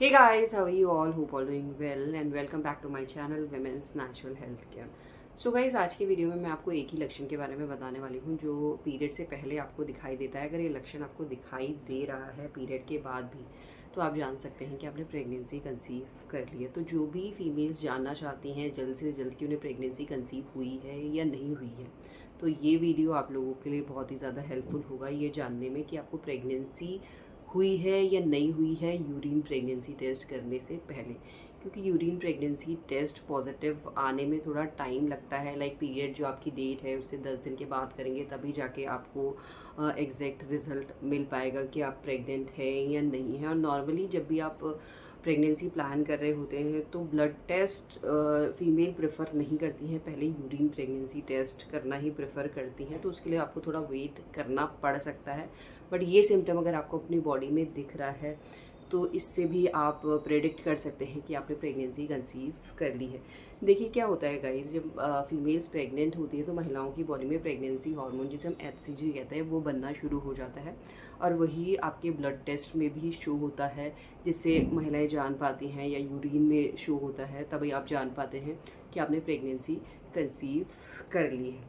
Hey guys, how are you all? Hope all doing well and welcome back to my channel Women's Natural Health Care. So guys आज की video में मैं आपको एक ही लक्षण के बारे में बताने वाली हूँ जो पीरियड से पहले आपको दिखाई देता है। अगर ये लक्षण आपको दिखाई दे रहा है पीरियड के बाद भी तो आप जान सकते हैं कि आपने प्रेगनेंसी कंसीव कर ली है। तो जो भी फीमेल्स जानना चाहती हैं जल्द से जल्द कि उन्हें प्रेगनेंसी कंसीव हुई है या नहीं हुई है, तो ये वीडियो आप लोगों के लिए बहुत ही ज़्यादा हेल्पफुल होगा ये जानने में कि आपको प्रेगनेंसी हुई है या नहीं हुई है यूरिन प्रेगनेंसी टेस्ट करने से पहले। क्योंकि यूरिन प्रेगनेंसी टेस्ट पॉजिटिव आने में थोड़ा टाइम लगता है। लाइक पीरियड जो आपकी डेट है उससे 10 दिन के बाद करेंगे तभी जाके आपको एग्जैक्ट रिजल्ट मिल पाएगा कि आप प्रेग्नेंट है या नहीं है। और नॉर्मली जब भी आप प्रेगनेंसी प्लान कर रहे होते हैं तो ब्लड टेस्ट फीमेल प्रेफर नहीं करती हैं, पहले यूरिन प्रेगनेंसी टेस्ट करना ही प्रेफर करती हैं। तो उसके लिए आपको थोड़ा वेट करना पड़ सकता है। बट ये सिम्टम अगर आपको अपनी बॉडी में दिख रहा है तो इससे भी आप प्रेडिक्ट कर सकते हैं कि आपने प्रेगनेंसी कंसीव कर ली है। देखिए क्या होता है गाइस, जब फीमेल्स प्रेग्नेंट होती है तो महिलाओं की बॉडी में प्रेगनेंसी हार्मोन जिसे हम HCG कहते हैं वो बनना शुरू हो जाता है। और वही आपके ब्लड टेस्ट में भी शो होता है जिससे महिलाएं जान पाती हैं, या यूरिन में शो होता है तभी आप जान पाते हैं कि आपने प्रेगनेंसी कंसीव कर ली है।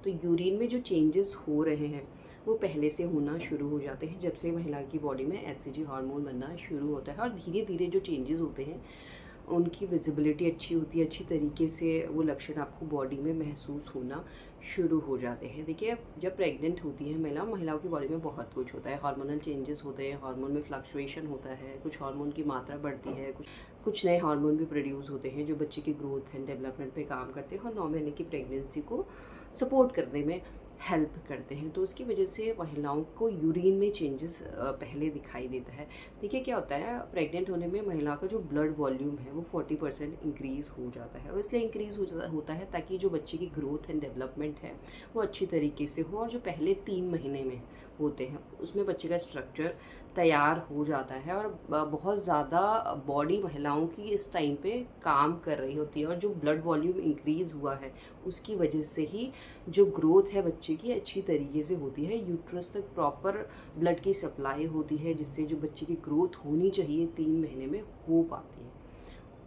तो यूरिन में जो चेंजेस हो रहे हैं वो पहले से होना शुरू हो जाते हैं जब से महिला की बॉडी में HCG हार्मोन बनना शुरू होता है। और धीरे धीरे जो चेंजेस होते हैं उनकी विजिबिलिटी अच्छी होती है, अच्छी तरीके से वो लक्षण आपको बॉडी में महसूस होना शुरू हो जाते हैं। देखिए जब प्रेग्नेंट होती है महिलाओं की बॉडी में बहुत कुछ होता है, हार्मोनल चेंजेस होते हैं, हार्मोन में फ्लक्चुएशन होता है, कुछ हार्मोन की मात्रा बढ़ती है, कुछ नए हार्मोन भी प्रोड्यूस होते हैं जो बच्चे की ग्रोथ एंड डेवलपमेंट पे काम करते हैं और 9 महीने की प्रेगनेंसी को सपोर्ट करने में हेल्प करते हैं। तो उसकी वजह से महिलाओं को यूरिन में चेंजेस पहले दिखाई देता है। देखिए क्या होता है, प्रेग्नेंट होने में महिला का जो ब्लड वॉल्यूम है वो 40% इंक्रीज़ हो जाता है। और इसलिए इंक्रीज़ होता है ताकि जो बच्चे की ग्रोथ एंड डेवलपमेंट है वो अच्छी तरीके से हो। और जो पहले 3 महीने में होते हैं उसमें बच्चे का स्ट्रक्चर तैयार हो जाता है और बहुत ज़्यादा बॉडी महिलाओं की इस टाइम पे काम कर रही होती है। और जो ब्लड वॉल्यूम इंक्रीज़ हुआ है उसकी वजह से ही जो ग्रोथ है बच्चे की अच्छी तरीके से होती है, यूट्रस तक प्रॉपर ब्लड की सप्लाई होती है जिससे जो बच्चे की ग्रोथ होनी चाहिए 3 महीने में हो पाती है।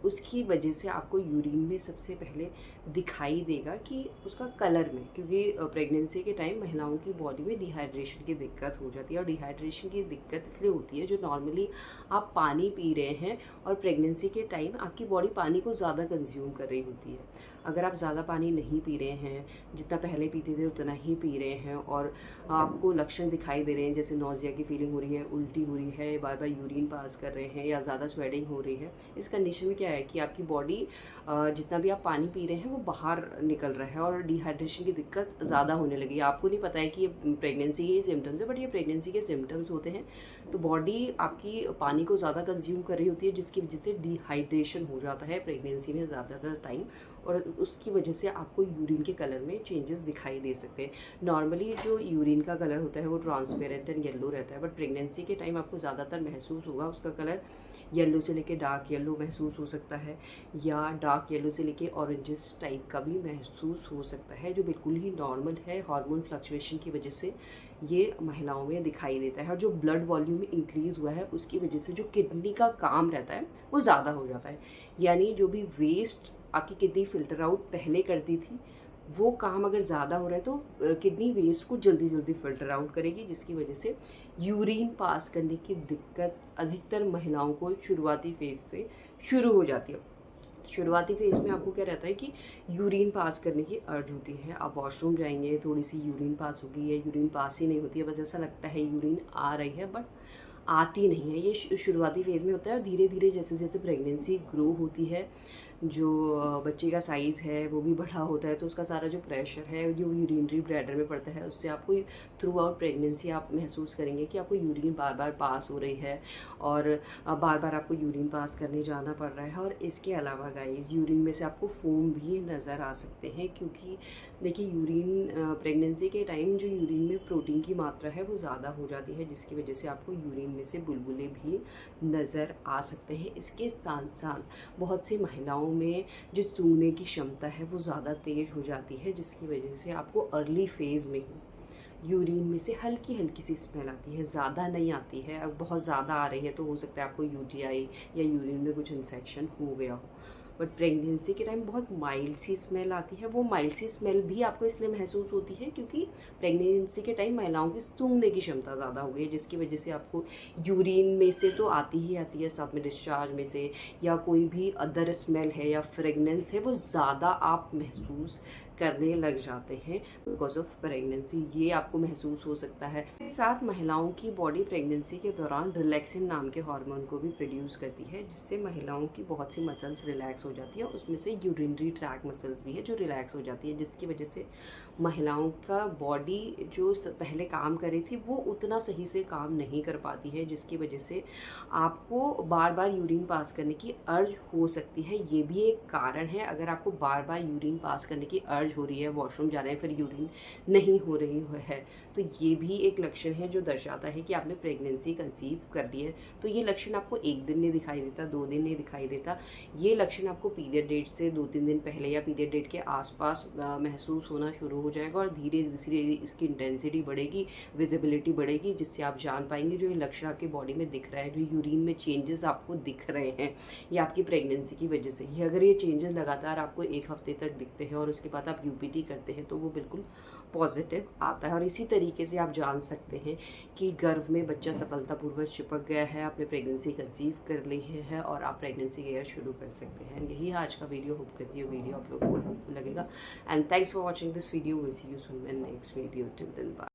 उसकी वजह से आपको यूरिन में सबसे पहले दिखाई देगा कि उसका कलर में, क्योंकि प्रेगनेंसी के टाइम महिलाओं की बॉडी में डिहाइड्रेशन की दिक्कत हो जाती है। और डिहाइड्रेशन की दिक्कत इसलिए होती है जो नॉर्मली आप पानी पी रहे हैं और प्रेगनेंसी के टाइम आपकी बॉडी पानी को ज़्यादा कंज्यूम कर रही होती है। अगर आप ज़्यादा पानी नहीं पी रहे हैं, जितना पहले पीते थे उतना ही पी रहे हैं, और आपको लक्षण दिखाई दे रहे हैं जैसे नोज़िया की फीलिंग हो रही है, उल्टी हो रही है, बार बार यूरिन पास कर रहे हैं या ज़्यादा स्वेटिंग हो रही है, इस कंडीशन में क्या है कि आपकी बॉडी जितना भी आप पानी पी रहे हैं वो बाहर निकल रहा है और डिहाइड्रेशन की दिक्कत ज़्यादा होने लगी है। आपको नहीं पता है कि ये प्रेगनेंसी के ही सिम्टम्स है, बट ये प्रेगनेंसी के सिम्टम्स होते हैं। तो बॉडी आपकी पानी को ज़्यादा कंज्यूम कर रही होती है जिसकी वजह से डिहाइड्रेशन हो जाता है प्रेगनेंसी में ज़्यादातर टाइम, और उसकी वजह से आपको यूरिन के कलर में चेंजेस दिखाई दे सकते हैं। नॉर्मली जो यूरिन का कलर होता है वो ट्रांसपेरेंट एंड येलो रहता है, बट प्रेगनेंसी के टाइम आपको ज़्यादातर महसूस होगा उसका कलर येलो से लेके डार्क येलो महसूस हो सकता है, या डार्क येलो से लेके ऑरेंजिस टाइप का भी महसूस हो सकता है, जो बिल्कुल ही नॉर्मल है। हार्मोन फ्लक्चुएशन की वजह से ये महिलाओं में दिखाई देता है। और जो ब्लड वॉल्यूम इंक्रीज़ हुआ है उसकी वजह से जो किडनी का काम रहता है वो ज़्यादा हो जाता है। यानी जो भी वेस्ट आपकी किडनी फिल्टर आउट पहले करती थी वो काम अगर ज़्यादा हो रहा है तो किडनी वेस्ट को जल्दी जल्दी फिल्टर आउट करेगी, जिसकी वजह से यूरिन पास करने की दिक्कत अधिकतर महिलाओं को शुरुआती फेज़ से शुरू हो जाती है। शुरुआती फेज़ में आपको क्या रहता है कि यूरिन पास करने की अर्ज होती है, आप वॉशरूम जाएंगे थोड़ी सी यूरिन पास होगी, या यूरिन पास ही नहीं होती है, बस ऐसा लगता है यूरिन आ रही है बट आती नहीं है। ये शुरुआती फेज़ में होता है। और धीरे धीरे जैसे जैसे प्रेगनेंसी ग्रो होती है जो बच्चे का साइज़ है वो भी बड़ा होता है, तो उसका सारा जो प्रेशर है जो यूरिनरी ब्लैडर में पड़ता है उससे आपको थ्रू आउट प्रेगनेंसी आप महसूस करेंगे कि आपको यूरिन बार बार पास हो रही है और बार बार आपको यूरिन पास करने जाना पड़ रहा है। और इसके अलावा गाइस यूरिन में से आपको फोम भी नज़र आ सकते हैं, क्योंकि देखिए यूरिन प्रेगनेंसी के टाइम जो यूरिन में प्रोटीन की मात्रा है वो ज़्यादा हो जाती है, जिसकी वजह से आपको यूरिन में से बुलबुले भी नज़र आ सकते हैं। इसके साथ साथ बहुत सी महिलाओं में जो सूंघने की क्षमता है वो ज़्यादा तेज़ हो जाती है, जिसकी वजह से आपको अर्ली फेज़ में ही यूरिन में से हल्की हल्की सी स्मेल आती है, ज़्यादा नहीं आती है। अब बहुत ज़्यादा आ रही है तो हो सकता है आपको यूटीआई या यूरिन में कुछ इन्फेक्शन हो गया हो। बट प्रेगनेंसी के टाइम बहुत माइल्ड सी स्मेल आती है। वो माइल्ड सी स्मेल भी आपको इसलिए महसूस होती है क्योंकि प्रेगनेंसी के टाइम महिलाओं की सूंघने की क्षमता ज़्यादा हो गई है, जिसकी वजह से आपको यूरिन में से तो आती ही आती है, साथ में डिस्चार्ज में से या कोई भी अदर स्मेल है या फ्रेगनेंस है वो ज़्यादा आप महसूस करने लग जाते हैं बिकॉज ऑफ प्रेगनेंसी। ये आपको महसूस हो सकता है। साथ महिलाओं की बॉडी प्रेगनेंसी के दौरान रिलैक्सिन नाम के हार्मोन को भी प्रोड्यूस करती है, जिससे महिलाओं की बहुत सी मसल्स रिलैक्स हो जाती है। उसमें से यूरिनरी ट्रैक मसल्स भी है जो रिलैक्स हो जाती है, जिसकी वजह से महिलाओं का बॉडी जो पहले काम कर रही थी वो उतना सही से काम नहीं कर पाती है, जिसकी वजह से आपको बार बार यूरिन पास करने की अर्ज हो सकती है। ये भी एक कारण है। अगर आपको बार बार यूरिन पास करने की अर्ज हो रही है, वॉशरूम जा रहे हैं, फिर यूरिन नहीं हो रही है, तो ये भी एक लक्षण है जो दर्शाता है कि आपने प्रेगनेंसी कंसीव कर ली है। तो ये लक्षण आपको एक दिन नहीं दिखाई देता, 2 दिन नहीं दिखाई देता। ये लक्षण आपको पीरियड डेट से 2-3 दिन पहले या पीरियड डेट के आसपास महसूस होना शुरू हो जाएगा और धीरे धीरे इसकी इंटेंसिटी बढ़ेगी, विजिबिलिटी बढ़ेगी, जिससे आप जान पाएंगे जो ये लक्षण आपकी बॉडी में दिख रहा है, जो यूरिन में चेंजेस आपको दिख रहे हैं, ये आपकी प्रेगनेंसी की वजह से ही। अगर ये चेंजेस लगातार आपको 1 हफ्ते तक दिखते हैं और उसके बाद आप यूपीटी करते हैं तो वो बिल्कुल पॉजिटिव आता है। और इसी तरीके से आप जान सकते हैं कि गर्भ में बच्चा सफलतापूर्वक चिपक गया है, आपने प्रेगनेंसी कंसीव कर ली है और आप प्रेगनेंसी केयर शुरू कर सकते हैं। यही आज का वीडियो। होप करती है वीडियो आप लोगों को हेल्पफुल लगेगा। And thanks for watching this video. Will see you soon in next video. Till then bye.